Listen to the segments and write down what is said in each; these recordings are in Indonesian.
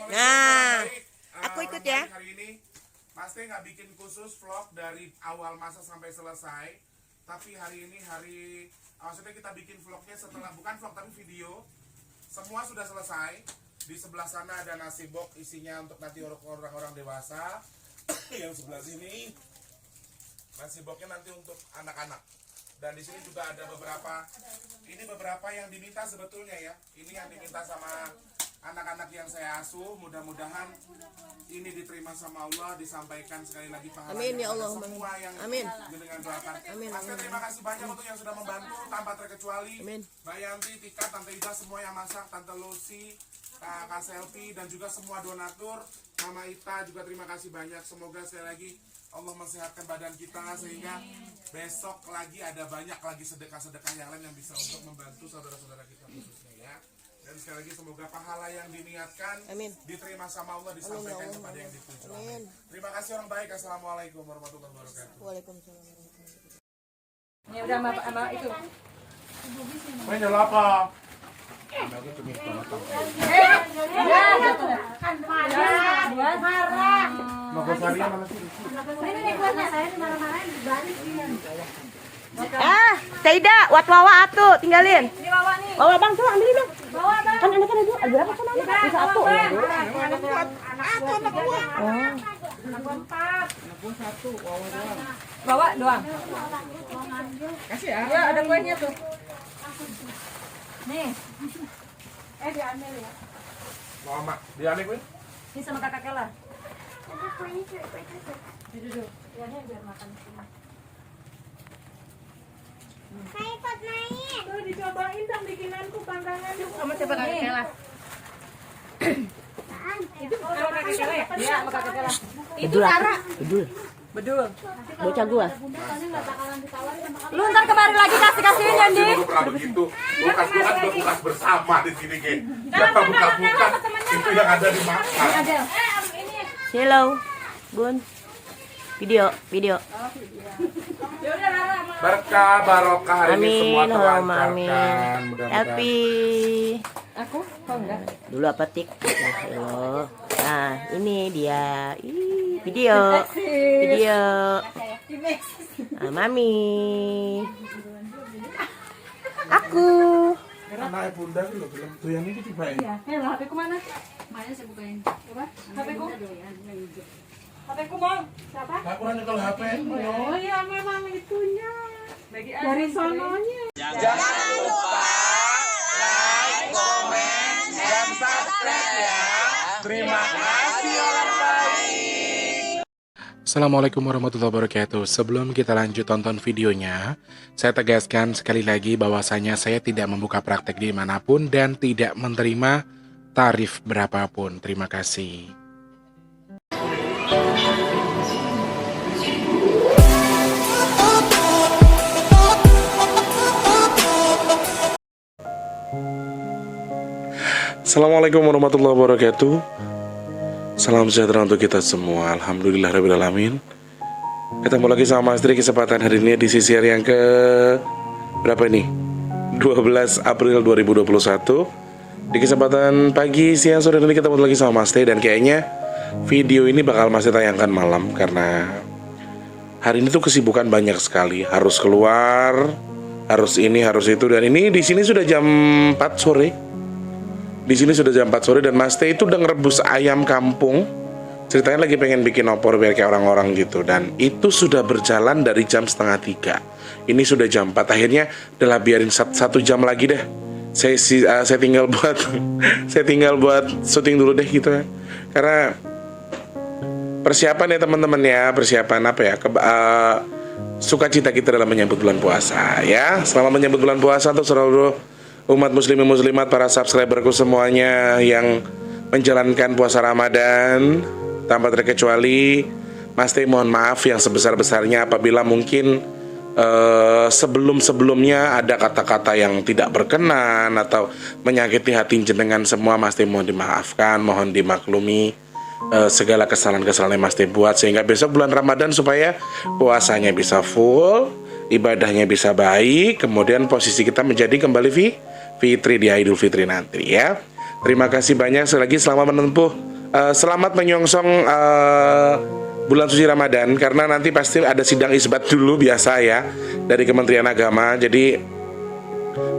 Nah, aku ikut ya. Hari ini Mas Teh nggak bikin khusus vlog dari awal masa sampai selesai, tapi hari ini maksudnya kita bikin vlognya setelah, bukan vlog tapi video. Semua sudah selesai. Di sebelah sana ada nasi box isinya untuk nanti orang-orang dewasa. Yang sebelah sini nasi boxnya nanti untuk anak-anak. Dan di sini juga ada beberapa yang diminta sebetulnya ya. Ini yang diminta sama anak-anak yang saya asuh. Mudah-mudahan ini diterima sama Allah, disampaikan sekali lagi pahalanya. Amin ya Allah. Semua yang Amin. dengan doakan. Amin. Mas, terima kasih banyak untuk yang sudah membantu tanpa terkecuali. Amin. Mbak Yanti, Tika, Tante Ida, semua yang masak, Tante Lucy, Kak Selfie, dan juga semua donatur. Mama Ita juga terima kasih banyak. Semoga sekali lagi Allah mensehatkan badan kita sehingga besok lagi ada banyak lagi sedekah-sedekah yang lain yang bisa untuk membantu saudara-saudara kita khususnya ya. Dan sekali lagi semoga pahala yang diniatkan diterima sama Allah, disampaikan kepada yang dituju. Amin. Terima kasih orang baik. Assalamualaikum warahmatullahi wabarakatuh. Waalaikumsalam. Ini udah sama itu. Main apa? Taida, wawa atuh, tinggalin. Ini bawa nih. Bawa bang, tuh ambilin bang. Bawa bang. Kan anak ada dua, ada berapa sama anak? Bisa satu. Anak empat. Bawa doang. Kasih ya. Ya ada kuenya tuh. Nih. Diambil ya. Mama, diambil gue. Ini sama kakak Kela. Duduk. Ya nih biar makan sini. Saya ikut main. Tuh dicobain dong bikinanku panggangan. Sama siapa kakak Kela? Itu sama kakak Kela ya? Iya, sama kakak Kela. Itu Rara. Bedul. Bocah gua. Lu ntar kemari lagi kasih-kasihin ya, Di. Bukan begitu. Bukas bersama di sini, Ge. Jangan buka-buka. Itu yang ada di makan. Hello, Bun. Video. Berkah barokah hari ini semua Amin, terlancarkan. amin. Tapi Aku? Kok enggak? dulu apa tik? Hello. Nah, ini dia. Ih, video. Ah, Mami. Aku. Anak bunda itu loh, belum tuh yang ini tiba ya. Iya, HP ku mana? Mana saya bukain. Coba. HP ku. HP ku mau. Siapa? Aku nanya kalau HP. Oh iya, memang itunya. Dari sononya. Jangan lupa like, komen, dan subscribe ya. Terima kasih orang baik. Assalamualaikum warahmatullahi wabarakatuh. Sebelum kita lanjut tonton videonya, saya tegaskan sekali lagi bahwasanya saya tidak membuka praktek dimanapun dan tidak menerima tarif berapapun. Terima kasih. Assalamualaikum warahmatullahi wabarakatuh. Salam sejahtera untuk kita semua. Alhamdulillahirrahmanirrahim. Ketemu lagi sama Mas Tri kesempatan hari ini di sisi hari yang ke berapa ini? 12 April 2021. Di kesempatan pagi, siang, sore ini ketemu lagi sama Mas Tri. Dan kayaknya video ini bakal Mas Tri tayangkan malam karena hari ini tuh kesibukan banyak sekali. Harus keluar, harus ini, harus itu. Dan ini di sini sudah jam 4 sore. Di sini sudah jam 4 sore dan Mas Teh itu udah ngerebus ayam kampung. Ceritanya lagi pengen bikin opor biar kayak orang-orang gitu. Dan itu sudah berjalan dari jam setengah 3. Ini sudah jam 4. Akhirnya udah biarin 1 jam lagi deh. Saya tinggal buat saya tinggal buat syuting dulu deh gitu ya. Karena persiapan ya teman-teman ya, persiapan apa ya? Sukacita kita dalam menyambut bulan puasa ya. Selama menyambut bulan puasa untuk seluruh umat muslimin muslimat, para subscriberku semuanya yang menjalankan puasa Ramadan tanpa terkecuali, Mas Teh mohon maaf yang sebesar-besarnya apabila mungkin sebelum-sebelumnya ada kata-kata yang tidak berkenan atau menyakiti hati jenengan semua. Mas Teh mohon dimaafkan, mohon dimaklumi segala kesalahan-kesalahan yang Mas Teh buat, sehingga besok bulan Ramadan supaya puasanya bisa full, ibadahnya bisa baik, kemudian posisi kita menjadi kembali fitri di Idul Fitri nanti ya. Terima kasih banyak sekali lagi, selamat menempuh, selamat menyongsong bulan suci Ramadan, karena nanti pasti ada sidang isbat dulu biasa ya dari Kementerian Agama. Jadi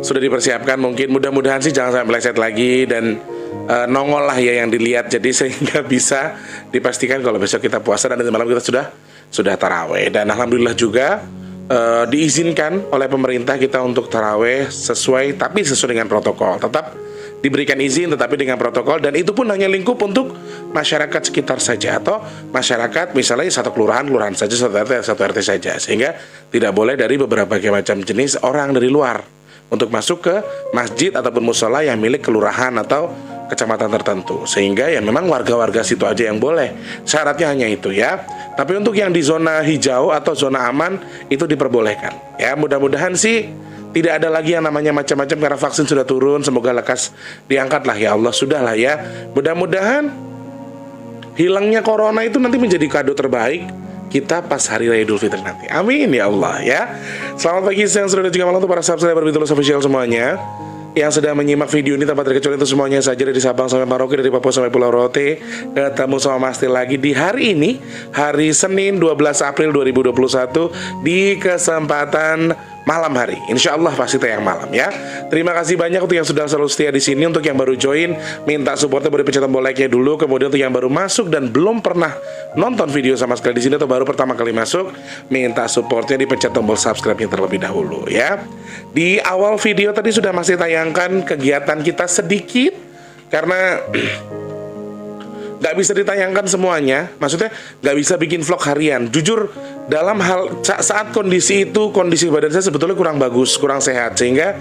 sudah dipersiapkan, mungkin mudah-mudahan sih jangan sampai meleset lagi dan nongol lah ya yang dilihat. Jadi sehingga bisa dipastikan kalau besok kita puasa dan nanti malam kita sudah taraweh. Dan alhamdulillah juga diizinkan oleh pemerintah kita untuk taraweh sesuai dengan protokol. Tetap diberikan izin tetapi dengan protokol, dan itu pun hanya lingkup untuk masyarakat sekitar saja, atau masyarakat misalnya satu kelurahan saja, satu RT saja, sehingga tidak boleh dari berbagai macam jenis orang dari luar untuk masuk ke masjid ataupun musola yang milik kelurahan atau kecamatan tertentu, sehingga ya memang warga-warga situ aja yang boleh. Syaratnya hanya itu ya. Tapi untuk yang di zona hijau atau zona aman itu diperbolehkan. Ya, mudah-mudahan sih tidak ada lagi yang namanya macam-macam karena vaksin sudah turun. Semoga lekas diangkat lah ya Allah, sudah lah ya. Mudah-mudahan hilangnya corona itu nanti menjadi kado terbaik kita pas hari raya Idul Fitri nanti. Amin ya Allah ya. Selamat pagi, siang, sore, dan juga malam untuk para subscriber Bitulus Official semuanya yang sedang menyimak video ini. Tanpa terkecuali itu semuanya saja, dari Sabang sampai Merauke, dari Papua sampai Pulau Rote. Ketemu sama Mas Til lagi di hari ini, hari Senin 12 April 2021 di kesempatan malam hari. Insya Allah pasti tayang malam ya. Terima kasih banyak untuk yang sudah selalu setia di sini. Untuk yang baru join, minta supportnya, boleh pencet tombol like-nya dulu. Kemudian untuk yang baru masuk dan belum pernah nonton video sama sekali di sini atau baru pertama kali masuk, minta supportnya, dipencet tombol subscribe-nya terlebih dahulu ya. Di awal video tadi sudah masih tayangkan kegiatan kita sedikit karena nggak bisa ditayangkan semuanya, maksudnya nggak bisa bikin vlog harian. Jujur, dalam hal saat kondisi itu, kondisi badan saya sebetulnya kurang bagus, kurang sehat, sehingga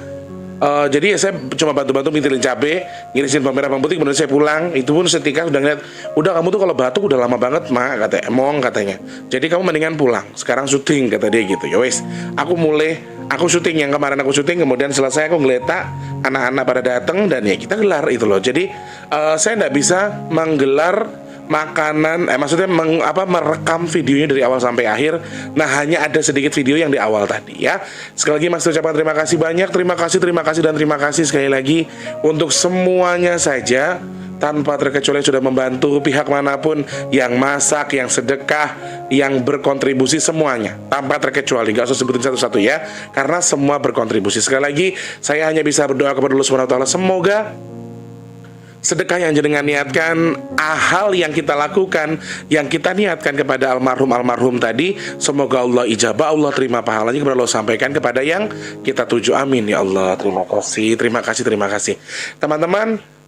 jadi ya saya cuma bantu-bantu mintilin cabai, ngirisin bawang merah, bawang putih, kemudian saya pulang. Itu pun setika sudah ngeliat, udah kamu tuh kalau batuk udah lama banget mak, katanya. Jadi kamu mendingan pulang, sekarang syuting, kata dia gitu. Ya wes, aku syuting yang kemarin aku syuting, kemudian selesai aku ngeletak, anak-anak pada datang dan ya kita gelar itu loh. Jadi saya nggak bisa menggelar makanan, maksudnya merekam videonya dari awal sampai akhir. Nah, hanya ada sedikit video yang di awal tadi ya. Sekali lagi Mas ucapkan terima kasih banyak, terima kasih sekali lagi untuk semuanya saja, tanpa terkecuali sudah membantu pihak manapun, yang masak, yang sedekah, yang berkontribusi, semuanya tanpa terkecuali, nggak usah sebutin satu-satu ya, karena semua berkontribusi. Sekali lagi saya hanya bisa berdoa kepada Allah SWT, semoga sedekah yang jenengan niatkan, hal yang kita lakukan, yang kita niatkan kepada almarhum tadi, semoga Allah ijabah, Allah terima pahalanya, kepada Allah sampaikan kepada yang kita tuju. Amin ya Allah. Terima kasih teman-teman.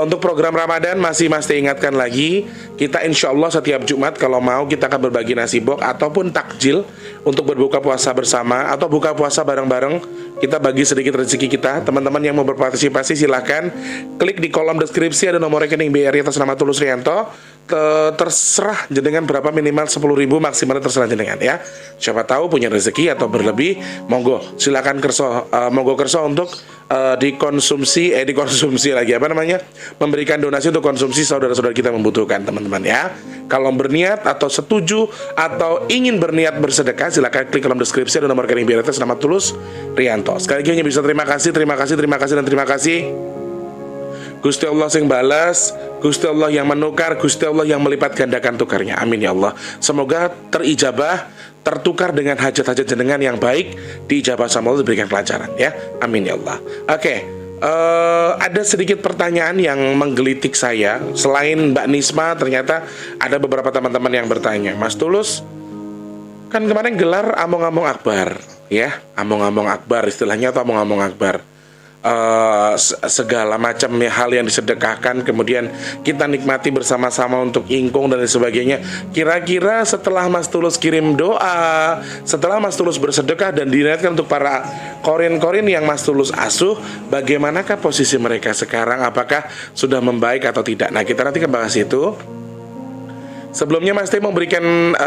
Untuk program Ramadan masih ingatkan lagi, kita insya Allah setiap Jumat kalau mau kita akan berbagi nasi box ataupun takjil untuk berbuka puasa bersama atau buka puasa bareng-bareng. Kita bagi sedikit rezeki kita. Teman-teman yang mau berpartisipasi silahkan klik di kolom deskripsi, ada nomor rekening BRI atas nama Tulus Rianto. Terserah jenengan berapa, minimal 10.000, maksimal terserah jenengan ya. Siapa tahu punya rezeki atau berlebih, monggo silakan kerso untuk dikonsumsi lagi memberikan donasi untuk konsumsi saudara-saudara kita membutuhkan, teman-teman ya. Kalau berniat atau setuju atau ingin berniat bersedekah, silakan klik kolom deskripsi, ada nomor rekening BRI atas nama Tulus Rianto. Sekali lagi hanya bisa terima kasih. Gusti Allah yang balas, Gusti Allah yang menukar, Gusti Allah yang melipat gandakan tukarnya. Amin ya Allah. Semoga terijabah, tertukar dengan hajat-hajat jenengan yang baik, diijabah sama Allah, diberikan kelancaran ya. Amin ya Allah. Oke, ada sedikit pertanyaan yang menggelitik saya. Selain Mbak Nisma, ternyata ada beberapa teman-teman yang bertanya, Mas Tulus, kan kemarin gelar among-among akbar ya, among-among akbar istilahnya, atau among-among akbar. Segala macam hal yang disedekahkan kemudian kita nikmati bersama-sama untuk ingkung dan sebagainya. Kira-kira setelah Mas Tulus kirim doa, setelah Mas Tulus bersedekah dan diniatkan untuk para korin-korin yang Mas Tulus asuh, bagaimanakah posisi mereka sekarang? Apakah sudah membaik atau tidak? Nah, kita nanti akan bahas itu. Sebelumnya Mas Teh memberikan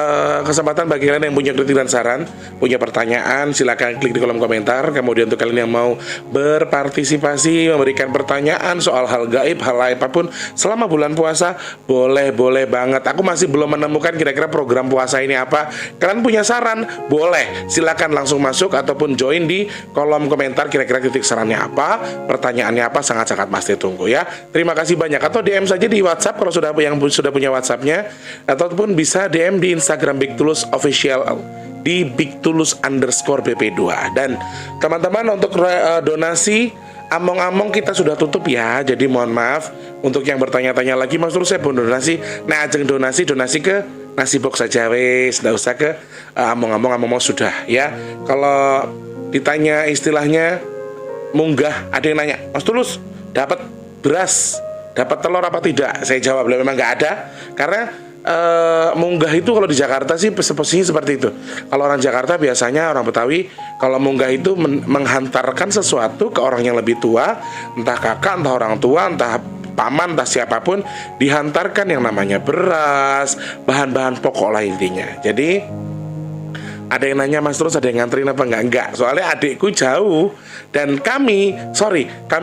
kesempatan bagi kalian yang punya kritik dan saran, punya pertanyaan, silakan klik di kolom komentar. Kemudian untuk kalian yang mau berpartisipasi, memberikan pertanyaan soal hal gaib, hal apapun selama bulan puasa, boleh banget. Aku masih belum menemukan kira-kira program puasa ini apa. Kalian punya saran, boleh, silakan langsung masuk ataupun join di kolom komentar. Kira-kira kritik sarannya apa, pertanyaannya apa, sangat-sangat Mas Teh tunggu ya. Terima kasih banyak. Atau DM saja di WhatsApp kalau sudah punya WhatsAppnya, ataupun bisa DM di Instagram Big Tulus Official di bigtulus_bp2. Dan teman-teman, untuk donasi among-among kita sudah tutup ya. Jadi mohon maaf untuk yang bertanya-tanya lagi, Mas Tulus saya mau donasi. Nah, ajeng donasi ke nasi box saja wes, nggak usah ke among-among sudah ya. Kalau ditanya istilahnya munggah, ada yang nanya, Mas Tulus dapat beras, dapat telur apa tidak? Saya jawab, memang nggak ada. Karena munggah itu kalau di Jakarta sih posisinya seperti itu. Kalau orang Jakarta biasanya, orang Betawi, kalau munggah itu menghantarkan sesuatu ke orang yang lebih tua, entah kakak, entah orang tua, entah paman, entah siapapun, dihantarkan yang namanya beras, bahan-bahan pokok lah intinya. Jadi ada yang nanya, Mas Tulus ada yang nganterin apa enggak? Soalnya adikku jauh. Dan kami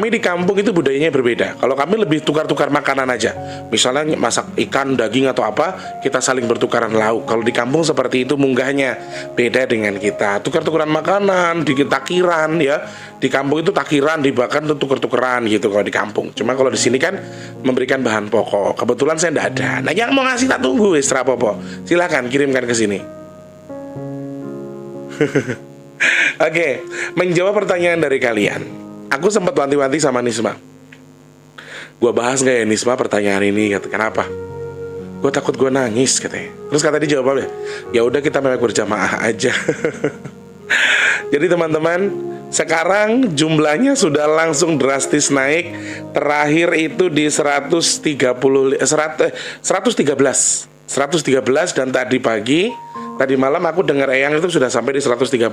di kampung itu budayanya berbeda. Kalau kami lebih tukar-tukar makanan aja. Misalnya masak ikan, daging atau apa, kita saling bertukaran lauk. Kalau di kampung seperti itu munggahnya. Beda dengan kita. Tukar-tukaran makanan, di takiran ya. Di kampung itu takiran, dibahkan tuker-tukeran gitu kalau di kampung. Cuma kalau di sini kan memberikan bahan pokok. Kebetulan saya enggak ada. Nah, yang mau ngasih tak tunggu Istra Popo. Silakan kirimkan ke sini. Oke, menjawab pertanyaan dari kalian. Aku sempat wanti-wanti sama Nisma. Gue bahas gak ya Nisma pertanyaan ini? Kata, kenapa? Gue takut gue nangis katanya. Terus kata dia jawabnya, ya udah kita memang berjamaah aja. Jadi teman-teman, sekarang jumlahnya sudah langsung drastis naik. Terakhir itu di 113 dan tadi malam aku dengar Eyang itu sudah sampai di 135.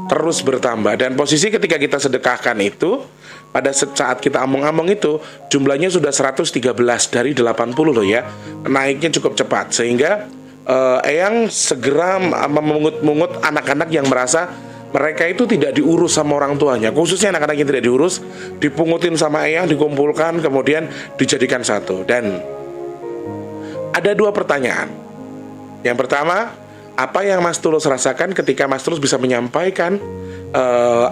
Terus bertambah. Dan posisi ketika kita sedekahkan itu, pada saat kita among-among itu, jumlahnya sudah 113 dari 80 loh ya. Naiknya cukup cepat. Sehingga Eyang segera memungut-mungut anak-anak yang merasa mereka itu tidak diurus sama orang tuanya. Khususnya anak-anak yang tidak diurus, dipungutin sama Eyang, dikumpulkan, kemudian dijadikan satu. Dan ada dua pertanyaan. Yang pertama, apa yang Mas Tulus rasakan ketika Mas Tulus bisa menyampaikan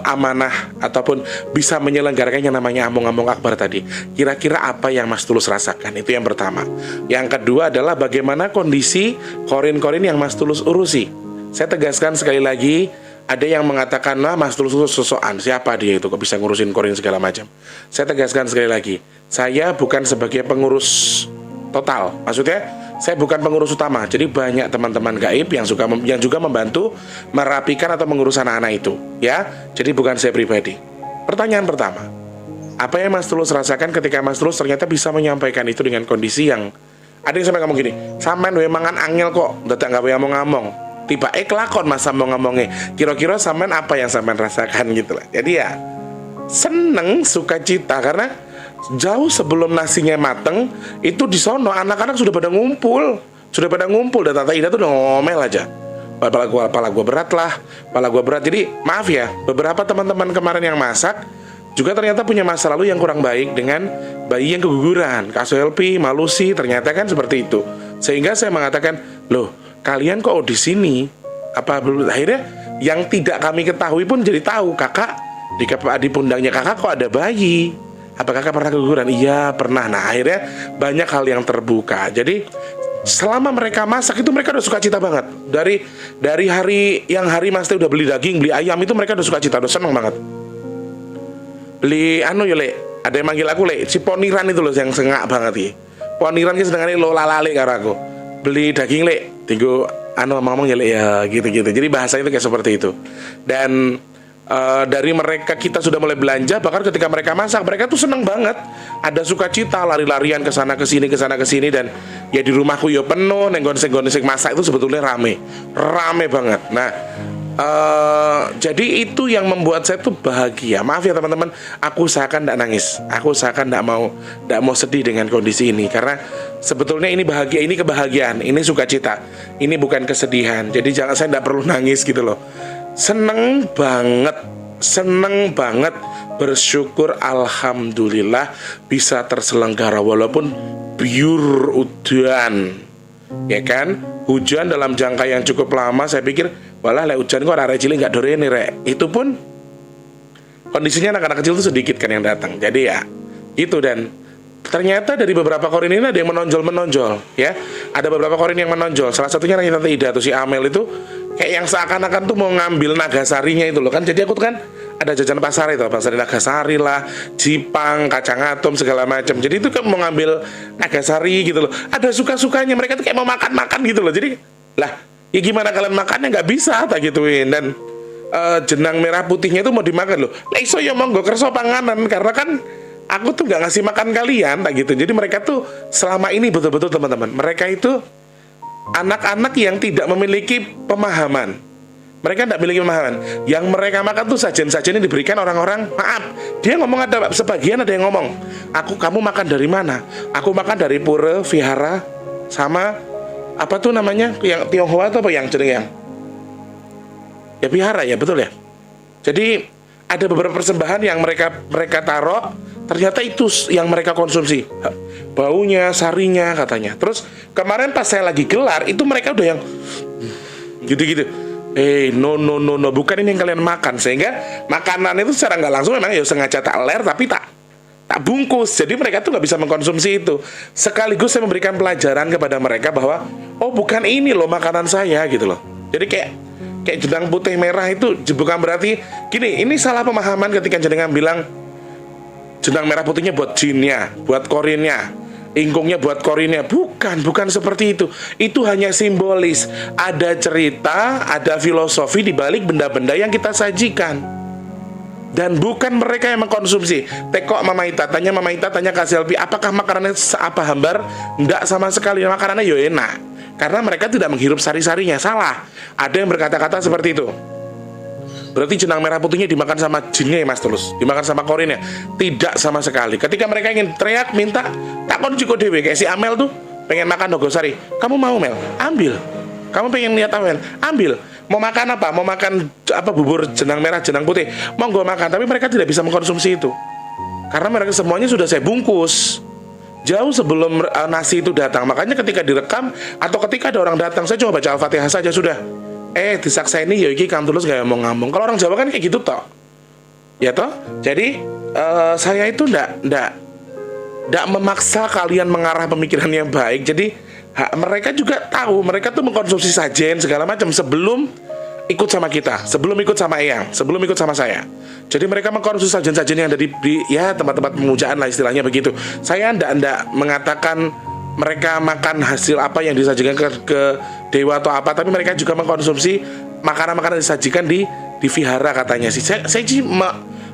amanah ataupun bisa menyelenggarakan yang namanya among-among akbar tadi? Kira-kira apa yang Mas Tulus rasakan? Itu yang pertama. Yang kedua adalah bagaimana kondisi korin-korin yang Mas Tulus urusi. Saya tegaskan sekali lagi, ada yang mengatakan, nah Mas Tulus sosokan, siapa dia itu kok bisa ngurusin korin segala macam. Saya tegaskan sekali lagi, saya bukan sebagai pengurus total. Maksudnya saya bukan pengurus utama. Jadi banyak teman-teman gaib yang juga membantu merapikan atau mengurus anak-anak itu ya. Jadi bukan saya pribadi. Pertanyaan pertama, apa yang Mas Tulus rasakan ketika Mas Tulus ternyata bisa menyampaikan itu dengan kondisi yang ada yang sampai ngomong gini, sampean we mangan angel kok, dadak gawe ngomong-ngomong. Tiba kelakon Mas ngomongnya. Kira-kira sampean apa yang sampean rasakan gitu lah. Jadi ya seneng, sukacita, karena jauh sebelum nasinya mateng itu di sono anak-anak sudah pada ngumpul dan Tante Ida tuh udah ngomel aja. Pala gua berat lah. Jadi maaf ya, beberapa teman-teman kemarin yang masak juga ternyata punya masa lalu yang kurang baik dengan bayi yang keguguran, KSLP, Malusi, ternyata kan seperti itu. Sehingga saya mengatakan, loh kalian kok di sini? Akhirnya yang tidak kami ketahui pun jadi tahu, kakak di pundaknya kakak kok ada bayi. Apa kakak pernah keguguran? Iya pernah. Nah akhirnya banyak hal yang terbuka. Jadi selama mereka masak itu mereka udah sukacita banget. Dari hari Mas Teh udah beli daging, beli ayam, itu mereka udah sukacita, udah seneng banget. Beli ya Le, ada yang manggil aku Le, si poniran itu loh yang sengak banget ya. Poniran ki sedangane lo lalale karo aku. Beli daging Le, tinggu ngomong ya Le ya gitu-gitu. Jadi bahasanya itu kayak seperti itu. Dan dari mereka kita sudah mulai belanja, bahkan ketika mereka masak mereka tuh seneng banget, ada sukacita, lari-larian ke sana ke sini dan ya di rumahku ya penuh, nenggonseng masak itu sebetulnya rame banget. Nah jadi itu yang membuat saya tuh bahagia. Maaf ya teman-teman, aku usahakan tidak nangis, aku usahakan tidak mau sedih dengan kondisi ini, karena sebetulnya ini bahagia, ini kebahagiaan, ini sukacita, ini bukan kesedihan. Jadi jangan, saya tidak perlu nangis gitu loh. Seneng banget, bersyukur, alhamdulillah bisa terselenggara walaupun biur udan, ya kan? Hujan dalam jangka yang cukup lama. Saya pikir walah lek hujan kok arek cilik nggak dorene rek. Itu pun kondisinya anak-anak kecil itu sedikit kan yang datang. Jadi ya itu, dan ternyata dari beberapa korin ini ada yang menonjol ya. Ada beberapa korin yang menonjol. Salah satunya yang Tante Ida tuh, si Amel itu kayak yang seakan-akan tuh mau ngambil Nagasarinya itu loh kan. Jadi aku tuh kan ada jajan pasar itu, pasar Nagasari lah, Jipang, kacang atom segala macam. Jadi itu kan mau ngambil Nagasari gitu loh. Ada suka-sukanya, mereka tuh kayak mau makan-makan gitu loh. Jadi lah, ya gimana kalian makannya, nggak bisa tak gituin. Dan jenang merah putihnya itu mau dimakan loh. Lah iso ya monggo kerso panganan, karena kan aku tuh nggak ngasih makan kalian tak gitu. Jadi mereka tuh selama ini betul-betul teman-teman, mereka itu anak-anak yang tidak memiliki pemahaman. Mereka tidak memiliki pemahaman. Yang mereka makan tuh sajian-sajian yang diberikan orang-orang. Maaf, dia ngomong, ada sebagian ada yang ngomong, kamu makan dari mana? Aku makan dari pura, vihara, sama apa tuh namanya, yang Tionghoa atau apa yang jeneng yang ya vihara ya, betul ya. Jadi ada beberapa persembahan yang mereka taruh, ternyata itu yang mereka konsumsi, baunya, sarinya katanya. Terus kemarin pas saya lagi gelar, itu mereka udah yang gitu-gitu. No, bukan ini yang kalian makan. Sehingga makanan itu secara nggak langsung memang ya sengaja tak ler, tapi tak bungkus. Jadi mereka tuh nggak bisa mengkonsumsi itu. Sekaligus saya memberikan pelajaran kepada mereka bahwa oh bukan ini loh makanan saya gitu loh. Jadi kayak jenang putih merah itu bukan berarti gini. Ini salah pemahaman ketika jenengan bilang jenang merah putihnya buat jinnya, buat korinnya, ingkungnya buat korinnya. Bukan seperti itu. Itu hanya simbolis. Ada cerita, ada filosofi di balik benda-benda yang kita sajikan. Dan bukan mereka yang mengkonsumsi. Tekok Mama Ita, tanya Kak Selvi, apakah makanannya apa hambar? Enggak sama sekali, makanannya yo enak. Karena mereka tidak menghirup sari-sarinya. Salah. Ada yang berkata-kata seperti itu. Berarti jenang merah putihnya dimakan sama jinnya ya Mas Tulus, dimakan sama korinnya. Tidak sama sekali. Ketika mereka ingin teriak, minta, takon cukup dewe. Kayak si Amel tuh pengen makan Nogosari. Kamu mau Mel? Ambil. Kamu pengen lihat Amel? Ambil. Mau makan apa? Mau makan apa, bubur jenang merah, jenang putih, monggo makan. Tapi mereka tidak bisa mengkonsumsi itu. Karena mereka semuanya sudah saya bungkus jauh sebelum nasi itu datang. Makanya ketika direkam atau ketika ada orang datang, saya cuma baca Al-Fatihah saja sudah. Disakseni ya iki Kang Tulus gak ngomong-ngomong. Kalau orang Jawa kan kayak gitu toh. Ya toh? Jadi saya itu ndak memaksa kalian mengarah pemikiran yang baik. Jadi mereka juga tahu, mereka tuh mengkonsumsi sajen segala macam sebelum ikut sama kita, sebelum ikut sama Eyang, sebelum ikut sama saya. Jadi mereka mengkonsumsi sajen-sajen yang ada di ya tempat-tempat pemujaan lah istilahnya begitu. Saya ndak mengatakan mereka makan hasil apa yang disajikan ke dewa atau apa, tapi mereka juga mengkonsumsi makanan-makanan disajikan di vihara katanya sih. Saya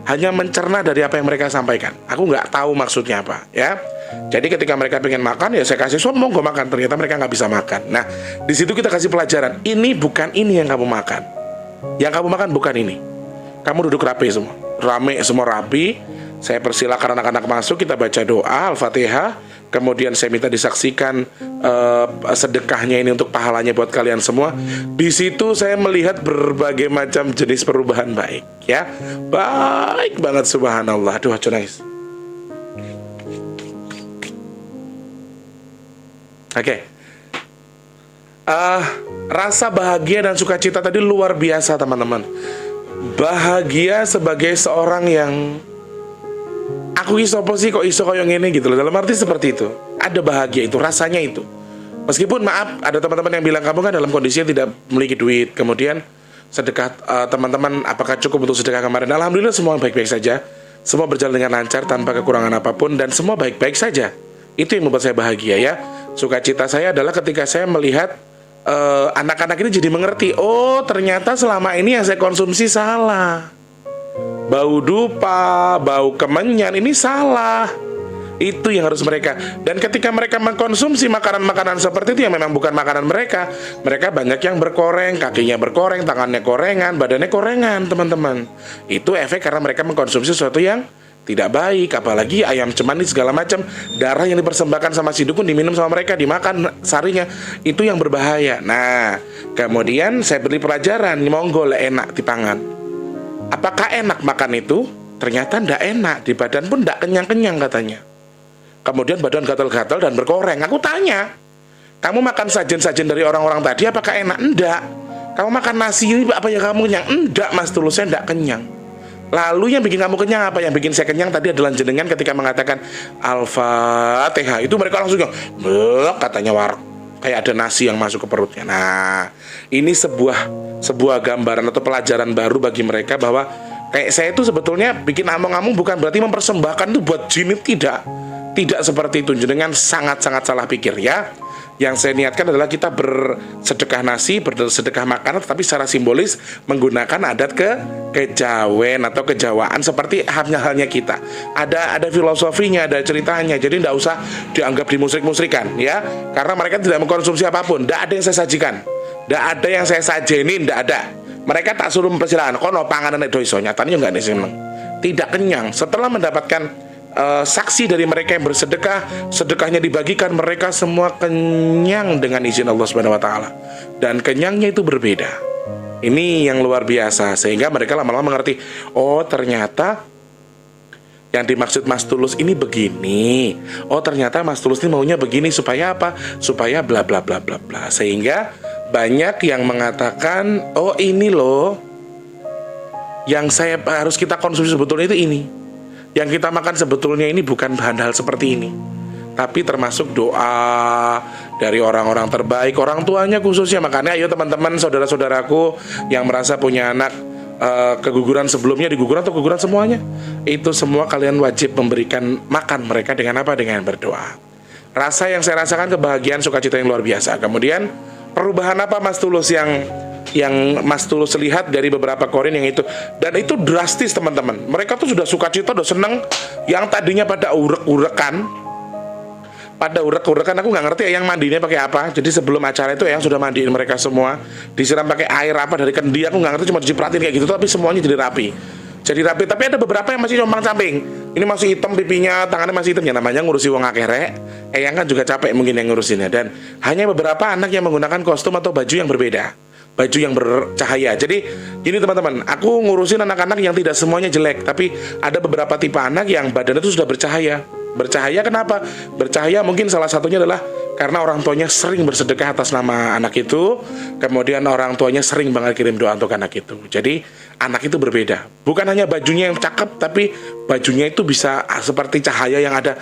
hanya mencerna dari apa yang mereka sampaikan. Aku nggak tahu maksudnya apa ya. Jadi ketika mereka pengen makan ya saya kasih soal monggo makan. Ternyata mereka nggak bisa makan. Nah di situ kita kasih pelajaran. Ini bukan ini yang kamu makan. Yang kamu makan bukan ini. Kamu duduk rapi semua, rame semua rapi. Saya persilakan anak-anak masuk. Kita baca doa Al-Fatihah. Kemudian saya minta disaksikan sedekahnya ini untuk pahalanya buat kalian semua. Di situ saya melihat berbagai macam jenis perubahan baik ya. Baik banget subhanallah. Aduh nangis. Oke. Rasa bahagia dan sukacita tadi luar biasa teman-teman. Bahagia sebagai seorang yang aku iso apa sih kok iso kayak gini gitu loh. Dalam arti seperti itu. Ada bahagia itu, rasanya itu. Meskipun maaf, ada teman-teman yang bilang kamu kan dalam kondisi yang tidak memiliki duit. Kemudian sedekah teman-teman apakah cukup untuk sedekah kemarin? Alhamdulillah semua baik-baik saja. Semua berjalan dengan lancar tanpa kekurangan apapun dan semua baik-baik saja. Itu yang membuat saya bahagia ya. Sukacita saya adalah ketika saya melihat anak-anak ini jadi mengerti. Oh ternyata selama ini yang saya konsumsi salah. Bau dupa, bau kemenyan, ini salah. Itu yang harus mereka. Dan ketika mereka mengkonsumsi makanan-makanan seperti itu yang memang bukan makanan mereka, mereka banyak yang berkoreng, kakinya berkoreng, tangannya korengan, badannya korengan teman-teman. Itu efek karena mereka mengkonsumsi sesuatu yang tidak baik, apalagi ayam cemani segala macam, darah yang dipersembahkan sama si dukun diminum sama mereka, dimakan sarinya, itu yang berbahaya. Nah, kemudian saya beri pelajaran, monggo enak dipangan. Apakah enak makan itu? Ternyata ndak enak, di badan pun ndak kenyang-kenyang katanya. Kemudian badan gatal-gatal dan berkoreng. Aku tanya, kamu makan sajen-sajen dari orang-orang tadi apakah enak? Enggak. Kamu makan nasi ini apa ya kamu kenyang? Enggak Mas Tulus, saya enggak kenyang. Lalu yang bikin kamu kenyang apa? Yang bikin saya kenyang tadi adalah jenengan ketika mengatakan Al-Fatihah. Itu mereka langsung katanya kayak ada nasi yang masuk ke perutnya. Nah, ini sebuah gambaran atau pelajaran baru bagi mereka bahwa kayak saya itu sebetulnya bikin among-among bukan berarti mempersembahkan itu buat jin, tidak seperti itu. Jenengan sangat-sangat salah pikir ya. Yang saya niatkan adalah kita bersedekah nasi, bersedekah makanan, tapi secara simbolis menggunakan adat kejawen atau kejawaan seperti halnya kita. Ada filosofinya, ada ceritanya. Jadi tidak usah dianggap dimusrik-musrikan ya. Karena mereka tidak mengkonsumsi apapun. Tidak ada yang saya sajikan, tidak ada yang saya sajenin, tidak ada. Mereka tak suruh mempersilahkan. Kono panganan itu iso, nyatanya nggak seneng. Tidak kenyang. Setelah mendapatkan saksi dari mereka yang bersedekah, sedekahnya dibagikan, mereka semua kenyang dengan izin Allah Subhanahu wa taala. Dan kenyangnya itu berbeda. Ini yang luar biasa, sehingga mereka lama-lama mengerti, oh ternyata yang dimaksud Mas Tulus ini begini. Oh ternyata Mas Tulus ini maunya begini supaya apa? Supaya bla bla bla bla bla. Sehingga banyak yang mengatakan, oh ini loh yang harus kita konsumsi sebetulnya itu ini. Yang kita makan sebetulnya ini bukan hal-hal seperti ini, tapi termasuk doa dari orang-orang terbaik, orang tuanya khususnya. Makanya ayo teman-teman, saudara-saudaraku yang merasa punya anak keguguran sebelumnya, diguguran atau keguguran semuanya, itu semua kalian wajib memberikan makan mereka dengan apa? Dengan berdoa. Rasa yang saya rasakan kebahagiaan, sukacita yang luar biasa. Kemudian perubahan apa Mas Tulus yang Mas Tulus lihat dari beberapa korin yang itu? Dan itu drastis teman-teman. Mereka tuh sudah sukacita, udah seneng. Yang tadinya pada urek-urekan, aku nggak ngerti ya yang mandinya pakai apa. Jadi sebelum acara itu yang sudah mandiin mereka semua, disiram pakai air apa dari kendi, aku nggak ngerti, cuma dicipratin kayak gitu, tapi semuanya jadi rapi. Tapi ada beberapa yang masih compang camping. Ini masih hitam pipinya, tangannya masih hitam. Ya namanya ngurusi wong akeh rek. Eyang kan juga capek mungkin yang ngurusinnya. Dan hanya beberapa anak yang menggunakan kostum atau baju yang berbeda, baju yang bercahaya. Jadi gini teman-teman, aku ngurusin anak-anak yang tidak semuanya jelek, tapi ada beberapa tipe anak yang badannya itu sudah bercahaya. Bercahaya kenapa? Bercahaya mungkin salah satunya adalah karena orang tuanya sering bersedekah atas nama anak itu. Kemudian orang tuanya sering banget kirim doa untuk anak itu. Jadi anak itu berbeda. Bukan hanya bajunya yang cakep, tapi bajunya itu bisa seperti cahaya yang ada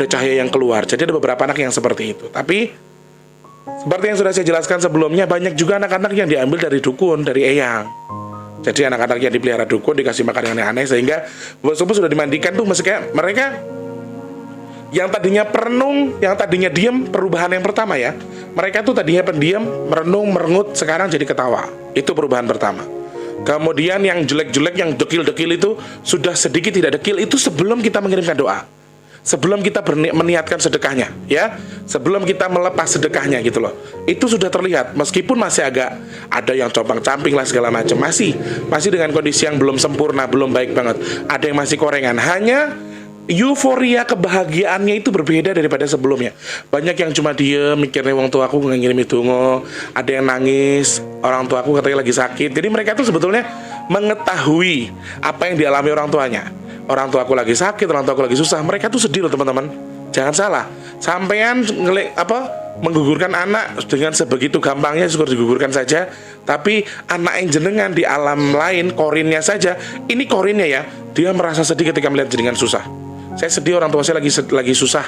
cahaya yang keluar. Jadi ada beberapa anak yang seperti itu. Tapi seperti yang sudah saya jelaskan sebelumnya, banyak juga anak-anak yang diambil dari dukun, dari eyang. Jadi anak-anak yang dipelihara dukun, dikasih makan yang aneh-aneh, sehingga subuh sudah dimandikan tuh, mestinya mereka yang tadinya perenung, yang tadinya diam, perubahan yang pertama ya. Mereka tuh tadinya pendiam, merenung, merengut, sekarang jadi ketawa. Itu perubahan pertama. Kemudian yang jelek-jelek, yang dekil-dekil itu sudah sedikit tidak dekil, itu sebelum kita mengirimkan doa, sebelum kita meniatkan sedekahnya ya, sebelum kita melepas sedekahnya gitu loh. Itu sudah terlihat, meskipun masih agak ada yang compang-camping lah segala macam, masih dengan kondisi yang belum sempurna, belum baik banget. Ada yang masih korengan. Hanya euforia kebahagiaannya itu berbeda daripada sebelumnya. Banyak yang cuma diem mikirnya wong tua aku nggak ngirim donga, ada yang nangis, orang tua aku katanya lagi sakit. Jadi mereka tuh sebetulnya mengetahui apa yang dialami orang tuanya. Orang tua aku lagi sakit, orang tua aku lagi susah. Mereka tuh sedih loh teman-teman. Jangan salah. Sampean menggugurkan anak dengan sebegitu gampangnya, syukur digugurkan saja. Tapi anak yang jenengan di alam lain, korinnya saja, ini korinnya ya, dia merasa sedih ketika melihat jenengan susah. Saya sedih orang tua saya lagi susah.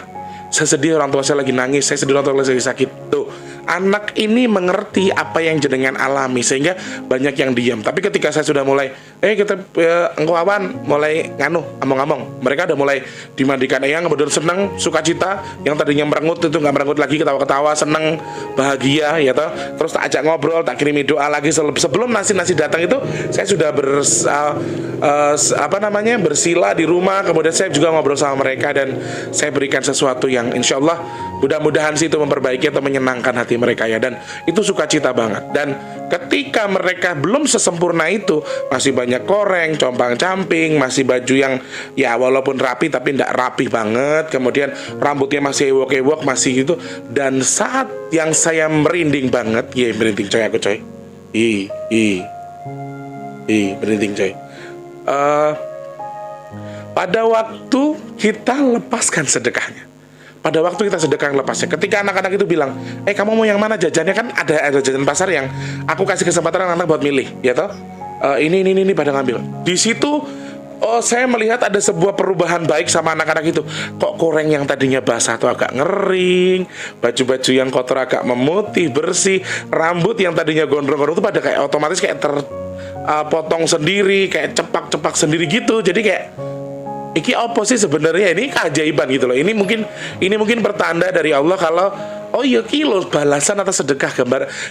Saya sedih orang tua saya lagi nangis. Saya sedih orang tua saya lagi sakit. Tuh, anak ini mengerti apa yang jenengan alami, sehingga banyak yang diam. Tapi ketika saya sudah mulai engkau awan mulai ngomong-ngomong, mereka udah mulai dimandikan eyang, kemudian senang, sukacita. Yang tadinya merengut itu nggak merengut lagi, ketawa-ketawa, senang, bahagia ya toh. Terus tak ajak ngobrol, tak kirimi doa lagi. Sebelum nasi datang itu saya sudah bersila di rumah. Kemudian saya juga ngobrol sama mereka dan saya berikan sesuatu yang insya Allah mudah-mudahan sih itu memperbaiki atau menyenangkan hati hati mereka ya, dan itu sukacita banget. Dan ketika mereka belum sesempurna itu, masih banyak koreng, compang-camping, masih baju yang ya walaupun rapi tapi tidak rapi banget, kemudian rambutnya masih ewok-ewok, masih gitu. Dan saat yang saya merinding banget, merinding coy aku coy, merinding coy. Pada waktu kita lepaskan sedekahnya, pada waktu kita sedekah lepasnya, ketika anak-anak itu bilang, kamu mau yang mana jajannya, kan ada jajan pasar yang aku kasih kesempatan anak-anak buat milih, ya toh, ini pada ngambil. Di situ, saya melihat ada sebuah perubahan baik sama anak-anak itu. Kok koreng yang tadinya basah tuh agak ngering, baju-baju yang kotor agak memutih, bersih, rambut yang tadinya gondrong-gondrong itu pada kayak otomatis kayak terpotong sendiri, kayak cepak-cepak sendiri gitu. Jadi kayak iki apa sih sebenarnya, ini keajaiban gitu loh. Ini mungkin pertanda dari Allah kalau kilo balasan atas sedekah,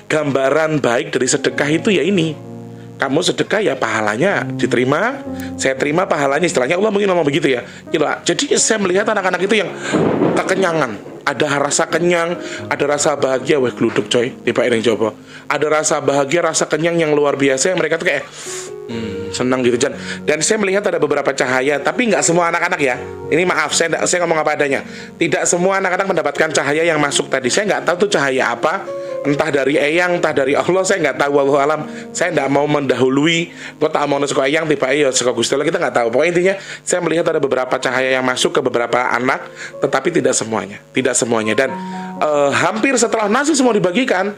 gambaran baik dari sedekah itu ya ini. Kamu sedekah ya pahalanya diterima, saya terima pahalanya, istilahnya Allah mungkin ngomong begitu ya. Jadi saya melihat anak-anak itu yang kekenyangan, ada rasa kenyang, ada rasa bahagia, gluduk coy, tiba yang coba. Ada rasa bahagia, rasa kenyang yang luar biasa, yang mereka tuh kayak senang gitu. Dan saya melihat ada beberapa cahaya, tapi nggak semua anak-anak ya. Ini maaf, saya ngomong apa adanya. Tidak semua anak-anak mendapatkan cahaya yang masuk tadi. Saya nggak tahu tuh cahaya apa, entah dari Eyang, entah dari Allah, saya nggak tahu. Wallahu alam. Saya nggak mau mendahului. Gue tak mau nusuk Eyang, tiba suka Gusti Allah, kita nggak tahu. Pokoknya intinya, saya melihat ada beberapa cahaya yang masuk ke beberapa anak, tetapi tidak semuanya. Dan hampir setelah nasi semua dibagikan,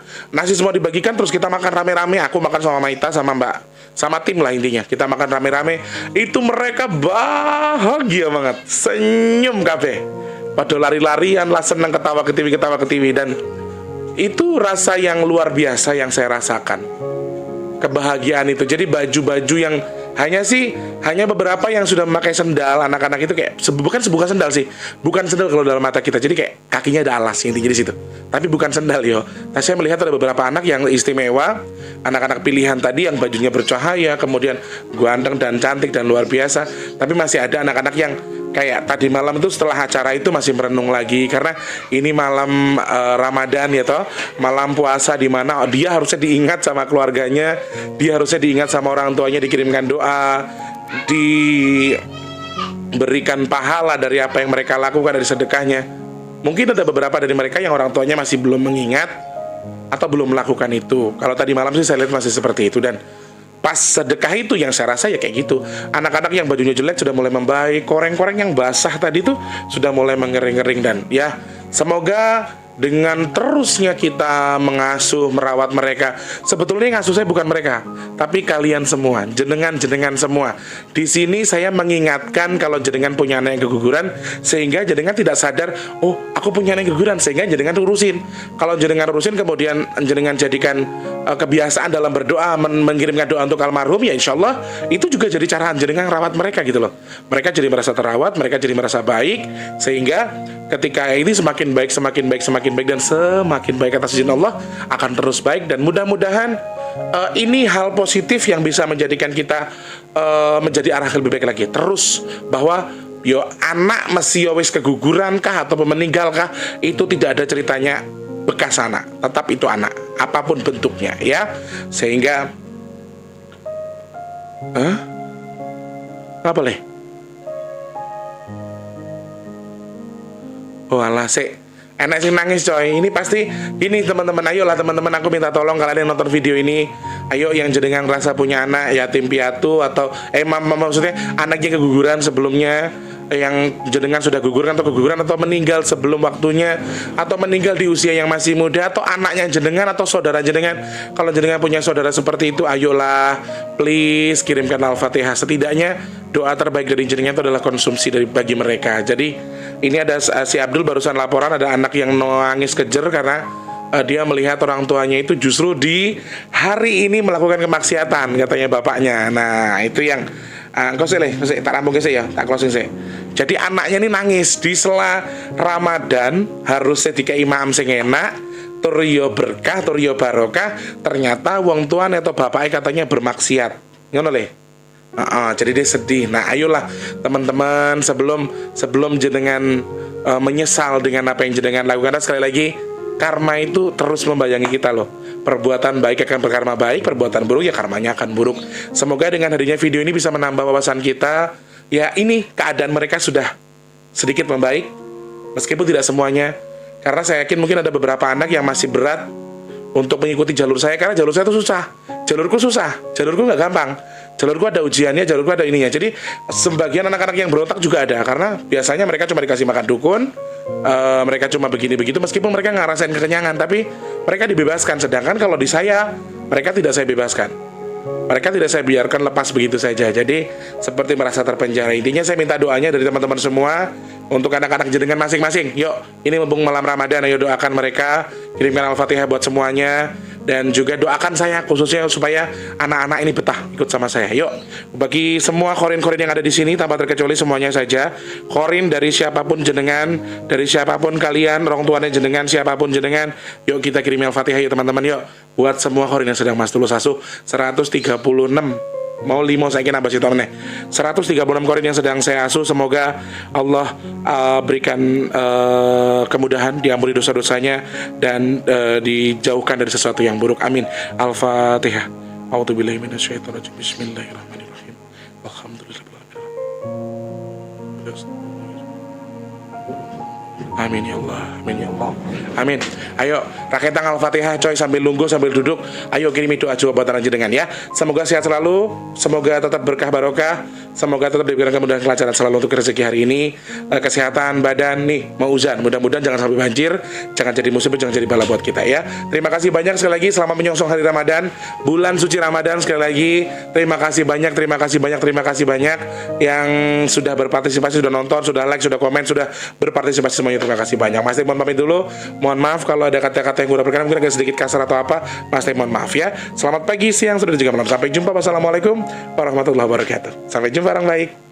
terus kita makan rame-rame. Aku makan sama Maita, sama Mbak, sama tim lah intinya. Kita makan rame-rame. Itu mereka bahagia banget, senyum kabeh, pada lari-larian lah, senang ketawa ke TV. Dan itu rasa yang luar biasa yang saya rasakan, kebahagiaan itu. Jadi baju-baju yang hanya beberapa yang sudah memakai sendal, anak-anak itu kayak bukan sendal sih, bukan sendal kalau dalam mata kita. Jadi kayak kakinya ada alas intinya di situ, tapi bukan sendal yo. Nah, saya melihat ada beberapa anak yang istimewa, anak-anak pilihan tadi yang bajunya bercahaya, kemudian ganteng dan cantik dan luar biasa. Tapi masih ada anak-anak yang kayak tadi malam itu setelah acara itu masih merenung lagi, karena ini malam Ramadan ya toh, malam puasa, di mana dia harusnya diingat sama keluarganya, dia harusnya diingat sama orang tuanya, dikirimkan doa, diberikan pahala dari apa yang mereka lakukan dari sedekahnya. Mungkin ada beberapa dari mereka yang orang tuanya masih belum mengingat atau belum melakukan itu. Kalau tadi malam sih saya lihat masih seperti itu. Dan pas sedekah itu yang saya rasa ya kayak gitu. Anak-anak yang bajunya jelek sudah mulai membaik, koreng-koreng yang basah tadi tuh sudah mulai mengering-ngering. Dan ya semoga dengan terusnya kita mengasuh, merawat mereka. Sebetulnya ngasuh saya bukan mereka, tapi kalian semua, jenengan semua. Di sini saya mengingatkan kalau jenengan punya anak yang keguguran, sehingga jenengan tidak sadar, aku punya anak yang keguguran, sehingga jenengan urusin. Kalau jenengan urusin kemudian jenengan jadikan kebiasaan dalam berdoa, mengirimkan doa untuk almarhum, ya insya Allah itu juga jadi cara jenengan rawat mereka gitu loh. Mereka jadi merasa terawat, mereka jadi merasa baik, sehingga ketika ini semakin baik dan semakin baik atas izin Allah, akan terus baik. Dan mudah-mudahan ini hal positif yang bisa menjadikan kita menjadi arah lebih baik lagi. Terus bahwa anak mesti wis keguguran kah atau meninggal kah, itu tidak ada ceritanya bekas anak, tetap itu anak apapun bentuknya ya. Sehingga apa boleh? Walah enak sih nangis coy. Ini pasti ini teman-teman, ayolah teman-teman, aku minta tolong kalian yang nonton video ini, ayo yang jenengan rasa punya anak yatim piatu atau maksudnya anaknya keguguran sebelumnya, yang jenengan sudah keguguran atau meninggal sebelum waktunya, atau meninggal di usia yang masih muda, atau anaknya jenengan atau saudara jenengan. Kalau jenengan punya saudara seperti itu, ayolah please kirimkan Al-Fatihah. Setidaknya doa terbaik dari jenengan itu adalah konsumsi bagi mereka. Jadi ini ada si Abdul barusan laporan ada anak yang nangis kejer karena dia melihat orang tuanya itu justru di hari ini melakukan kemaksiatan, katanya bapaknya. Nah itu yang kau sih tak rambung sih ya, tak closing sih. Jadi anaknya ini nangis di sela Ramadan, harusnya dikai imam sing enak, turyo berkah, turyo barokah, ternyata wong tuane atau bapaknya katanya bermaksiat. Ngono le. Jadi dia sedih. Nah ayolah teman-teman, sebelum jenengan menyesal dengan apa yang jenengan lakukan, sekali lagi karma itu terus membayangi kita loh. Perbuatan baik akan berkarma baik, perbuatan buruk ya karmanya akan buruk. Semoga dengan hadirnya video ini bisa menambah wawasan kita. Ya ini keadaan mereka sudah sedikit membaik, meskipun tidak semuanya. Karena saya yakin mungkin ada beberapa anak yang masih berat untuk mengikuti jalur saya, karena jalur saya itu susah. Jalurku susah, jalurku nggak gampang. Jalurku ada ujiannya, jalurku ada ininya. Jadi sebagian anak-anak yang berontak juga ada, karena biasanya mereka cuma dikasih makan dukun, mereka cuma begini-begitu, meskipun mereka nggak ngerasain kekenyangan, tapi mereka dibebaskan. Sedangkan kalau di saya, mereka tidak saya bebaskan. Mereka tidak saya biarkan lepas begitu saja. Jadi seperti merasa terpenjara. Intinya saya minta doanya dari teman-teman semua untuk anak-anak jenengan masing-masing. Yuk, ini mumpung malam Ramadan, ayo doakan mereka, kirimkan Al-Fatihah buat semuanya. Dan juga doakan saya khususnya supaya anak-anak ini betah ikut sama saya. Yuk, bagi semua korin-korin yang ada di sini tanpa terkecuali semuanya saja, korin dari siapapun jenengan, dari siapapun kalian, orang tuanya jenengan, siapapun jenengan, yuk kita kirim Al-Fatihah yuk teman-teman. Yuk, buat semua korin yang sedang Mas Tulus asuh 136 mau 5 saya kira nambah situ nih 136 korin yang sedang saya asuh. Semoga Allah berikan kemudahan, diampuni dosa-dosanya, dan dijauhkan dari sesuatu yang buruk. Amin. Al-Fatihah. A'udzubillahi minasyaitonir rajim. Bismillahirrahmanirrahim. Alhamdulillahirabbil alamin. Amin ya Allah, amin ya Allah, amin. Ayo rakyat Al-Fatihah coy, sambil nunggu sambil duduk. Ayo kirimi doa buat anak jenengan ya. Semoga sehat selalu, semoga tetap berkah barokah, semoga tetap diberikan kemudahan kelancaran selalu untuk rezeki hari ini, kesehatan badan nih mau hujan, mudah-mudahan jangan sampai banjir, jangan jadi musibah, jangan jadi bala buat kita ya. Terima kasih banyak sekali lagi selamat menyongsong hari Ramadan, bulan suci Ramadan sekali lagi. Terima kasih banyak, terima kasih banyak, terima kasih banyak yang sudah berpartisipasi, sudah nonton, sudah like, sudah komen, sudah berpartisipasi semuanya. Terima kasih banyak. Mas Teh mohon pamit dulu. Mohon maaf kalau ada kata-kata yang kurang berkenan, mungkin agak sedikit kasar atau apa. Mas Teh mohon maaf ya. Selamat pagi, siang, sore, dan juga malam. Sampai jumpa. Wassalamualaikum warahmatullahi wabarakatuh. Sampai jumpa orang baik.